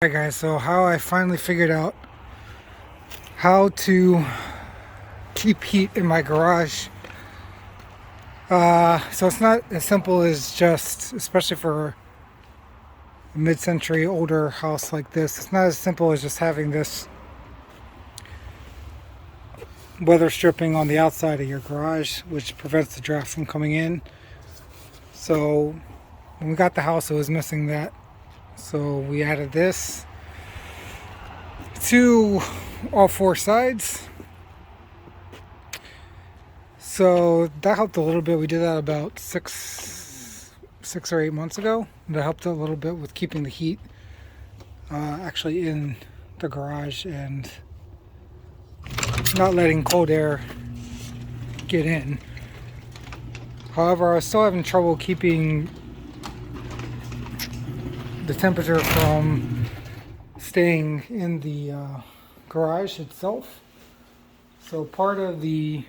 Alright guys, so how I finally figured out how to keep heat in my garage. So it's not as simple as just, especially for a mid-century older house like this, it's not as simple as just having this weather stripping on the outside of your garage, which prevents the draft from coming in. So when we got the house, it was missing that. So we added this to all four sides. So that helped a little bit. We did that about six or 8 months ago. That helped a little bit with keeping the heat actually in the garage and not letting cold air get in. However, I was still having trouble keeping the temperature from staying in the garage itself. So part of the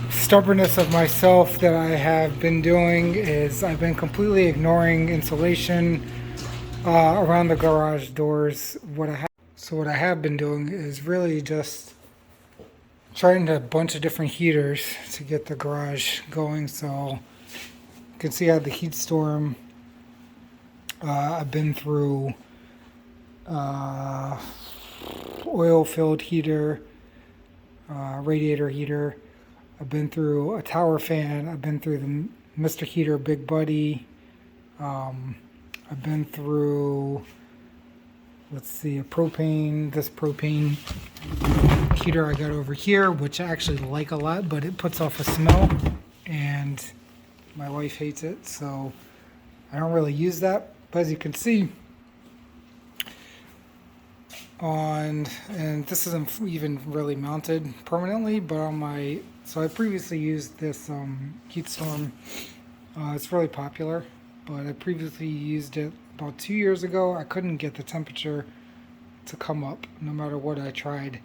stubbornness of myself that I have been doing is I've been completely ignoring insulation around the garage doors. What I have been doing is really just trying a bunch of different heaters to get the garage going. So you can see I had the heat storm. I've been through oil-filled heater, radiator heater. I've been through a tower fan. I've been through the Mr. Heater Big Buddy. I've been through, let's see, this propane heater I got over here, which I actually like a lot, but it puts off a smell, and my wife hates it, so I don't really use that. But as you can see, and this isn't even really mounted permanently, but so I previously used this heat storm. It's really popular, but I previously used it about 2 years ago. I couldn't get the temperature to come up no matter what I tried.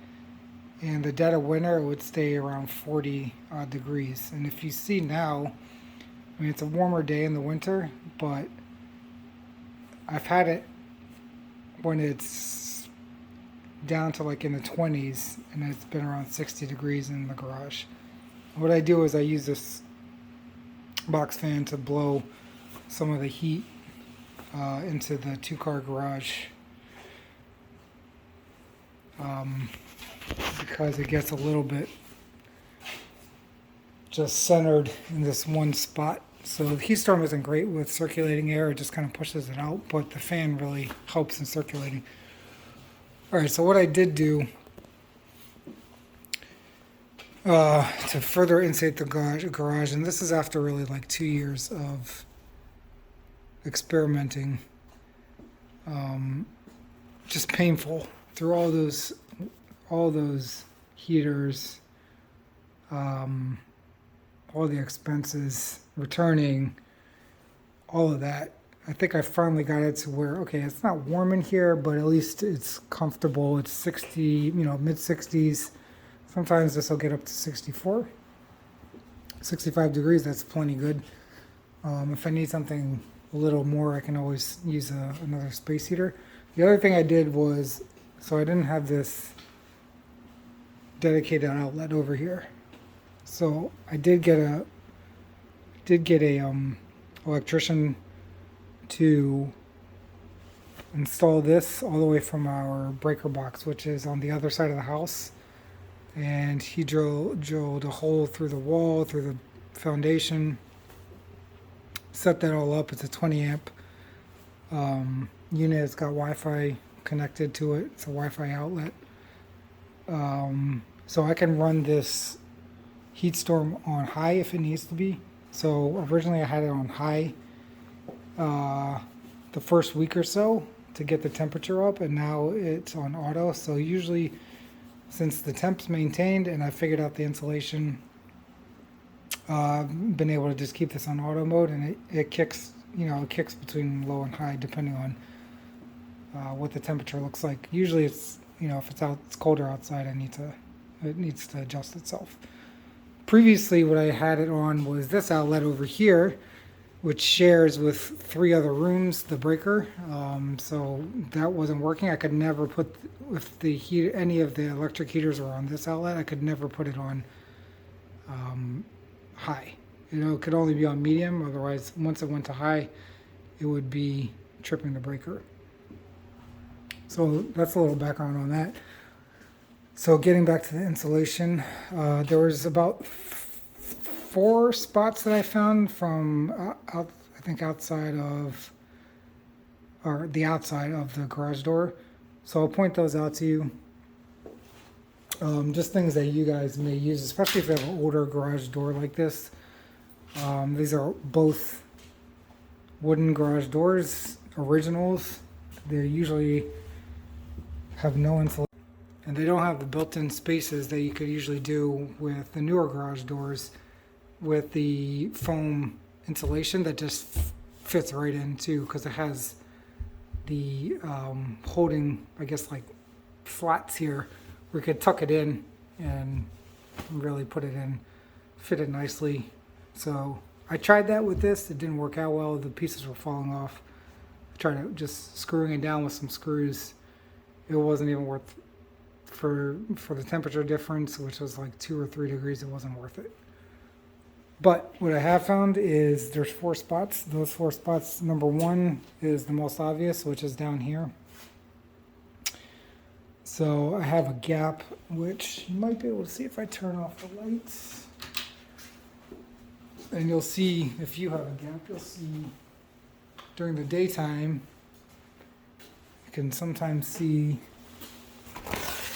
In the dead of winter, it would stay around 40 degrees. And if you see now, I mean, it's a warmer day in the winter, but I've had it when it's down to like in the 20s, and it's been around 60 degrees in the garage. What I do is I use this box fan to blow some of the heat into the two-car garage because it gets a little bit just centered in this one spot. So the heat storm isn't great with circulating air, it just kind of pushes it out, but the fan really helps in circulating. Alright, so what I did do to further insulate the garage, and this is after really like 2 years of experimenting, just painful through all those heaters, all the expenses, returning, all of that. I think I finally got it to where, okay, it's not warm in here, but at least it's comfortable. It's 60, mid 60s. Sometimes this will get up to 64, 65 degrees. That's plenty good. If I need something a little more, I can always use another space heater. The other thing I did was, so I didn't have this dedicated outlet over here. So I did get a electrician to install this all the way from our breaker box, which is on the other side of the house. And he drilled a hole through the wall, through the foundation, set that all up. It's a 20 amp unit. It's got Wi-Fi connected to it. It's a Wi-Fi outlet. So I can run this heat storm on high if it needs to be. So originally I had it on high the first week or so to get the temperature up, and now it's on auto. So usually, since the temp's maintained and I figured out the insulation, I've been able to just keep this on auto mode, and it kicks, it kicks between low and high depending on what the temperature looks like. Usually it's, if it's colder outside, it needs to adjust itself. Previously, what I had it on was this outlet over here, which shares with 3 other rooms the breaker. So that wasn't working. I could never put, if the heat, any of the electric heaters were on this outlet, I could never put it on high. It could only be on medium. Otherwise, once it went to high, it would be tripping the breaker. So that's a little background on that. So getting back to the insulation, there was about 4 spots that I found from I think outside of, or the outside of the garage door. So I'll point those out to you. Just things that you guys may use, especially if you have an older garage door like this. These are both wooden garage doors, originals. They usually have no insulation, and they don't have the built-in spaces that you could usually do with the newer garage doors with the foam insulation that just fits right in too, because it has the holding, I guess, like flats here where you could tuck it in and really put it in, fit it nicely. So I tried that with this. It didn't work out well. The pieces were falling off. I tried to just screwing it down with some screws. It wasn't even worth, for the temperature difference, which was like 2 or 3 degrees, it wasn't worth it. But what I have found is there's 4 spots. Those 4 spots, number 1 is the most obvious, which is down here. So I have a gap, which you might be able to see if I turn off the lights. And you'll see, if you have a gap, you'll see during the daytime, you can sometimes see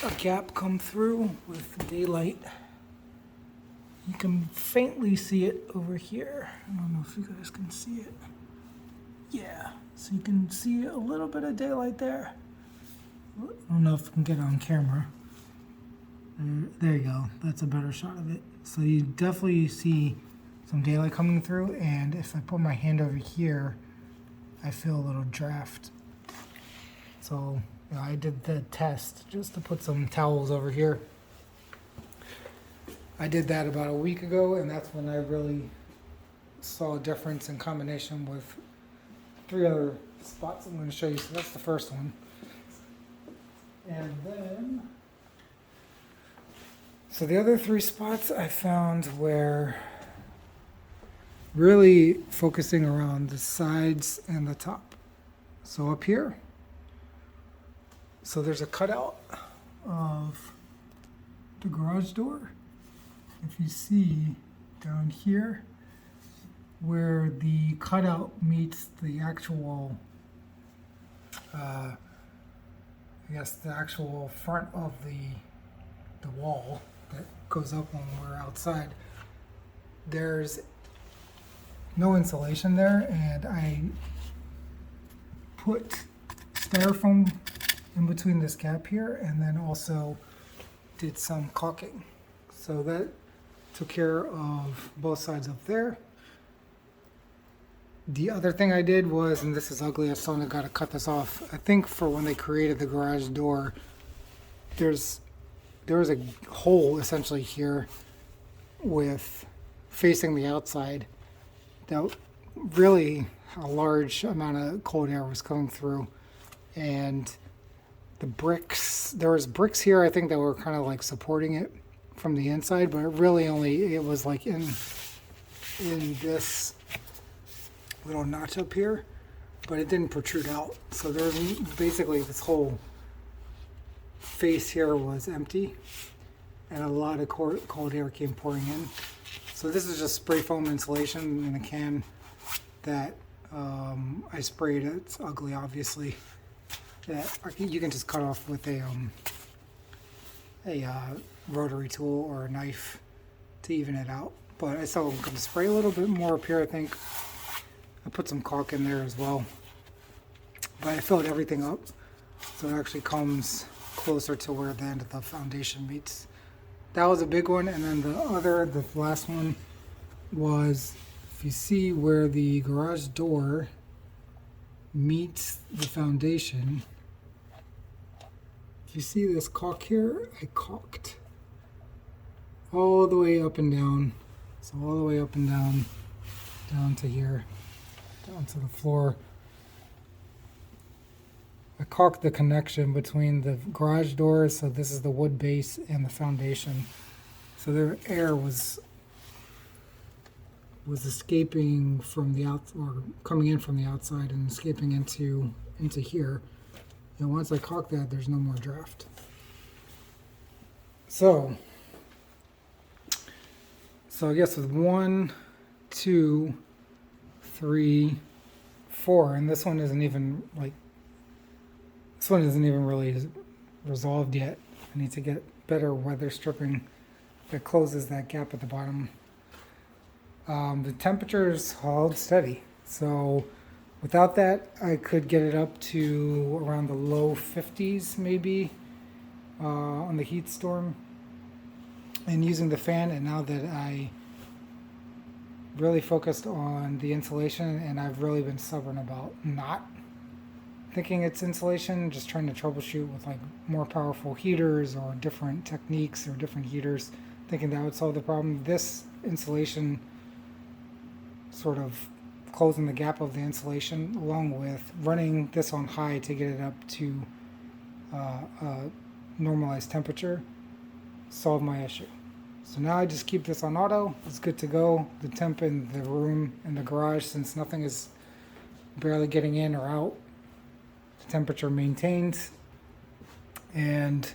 a gap come through with daylight. You can faintly see it over here. I don't know if you guys can see it. Yeah, so you can see a little bit of daylight there. I don't know if I can get it on camera. There you go. That's a better shot of it. So you definitely see some daylight coming through, and if I put my hand over here, I feel a little draft. So I did the test just to put some towels over here. I did that about a week ago, and that's when I really saw a difference in combination with 3 other spots I'm going to show you. So that's the first one. And then, so the other 3 spots I found were really focusing around the sides and the top. So up here, so there's a cutout of the garage door. If you see down here where the cutout meets the actual, I guess the actual front of the wall that goes up when we're outside, there's no insulation there, and I put styrofoam in between this gap here, and then also did some caulking. So that took care of both sides up there. The other thing I did was, and this is ugly, I still got to cut this off. I think for when they created the garage door, there was a hole essentially here with facing the outside that really a large amount of cold air was coming through, and the bricks, there was bricks here I think that were kind of like supporting it from the inside, but it was like in this little notch up here, but it didn't protrude out. So there was basically this whole face here was empty, and a lot of cold air came pouring in. So this is just spray foam insulation in a can that I sprayed. It's ugly, obviously. That you can just cut off with a rotary tool or a knife to even it out. But I still going to spray a little bit more up here, I think. I put some caulk in there as well. But I filled everything up, so it actually comes closer to where the end of the foundation meets. That was a big one, and then the last one was, if you see where the garage door meets the foundation, if you see this caulk here, I caulked all the way up and down. So all the way up and down to here. down to the floor. I caulked the connection between the garage doors, so this is the wood base and the foundation. So their air was escaping from the or coming in from the outside and escaping into here. And once I caulk that, there's no more draft. So I guess with 1, 2, 3, 4, and this one isn't even really resolved yet. I need to get better weather stripping that closes that gap at the bottom. The temperature's held steady, so without that, I could get it up to around the low 50s maybe on the heat storm. And using the fan, and now that I really focused on the insulation, and I've really been stubborn about not thinking it's insulation, just trying to troubleshoot with like more powerful heaters or different techniques or different heaters, thinking that would solve the problem. This insulation sort of closing the gap of the insulation, along with running this on high to get it up to a normalized temperature, solve my issue. So now I just keep this on auto. It's good to go. The temp in the room, in the garage, since nothing is barely getting in or out, the temperature maintained. And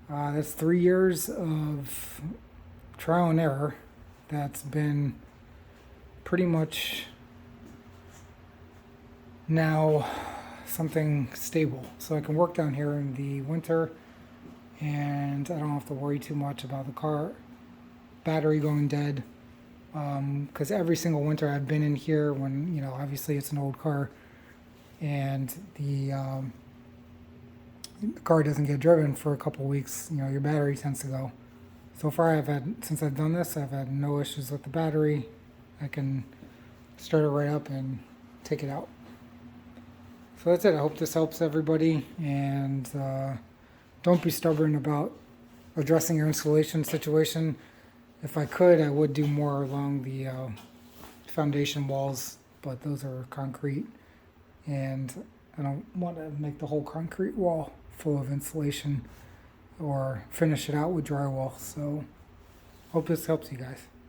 that's 3 years of trial and error that's been pretty much now something stable. So I can work down here in the winter, and I don't have to worry too much about the car battery going dead, because every single winter I've been in here when, obviously it's an old car and the car doesn't get driven for a couple weeks, your battery tends to go. So far since I've done this, I've had no issues with the battery. I can start it right up and take it out. So that's it. I hope this helps everybody, and don't be stubborn about addressing your installation situation. If I could, I would do more along the foundation walls, but those are concrete, and I don't want to make the whole concrete wall full of insulation or finish it out with drywall. So hope this helps you guys.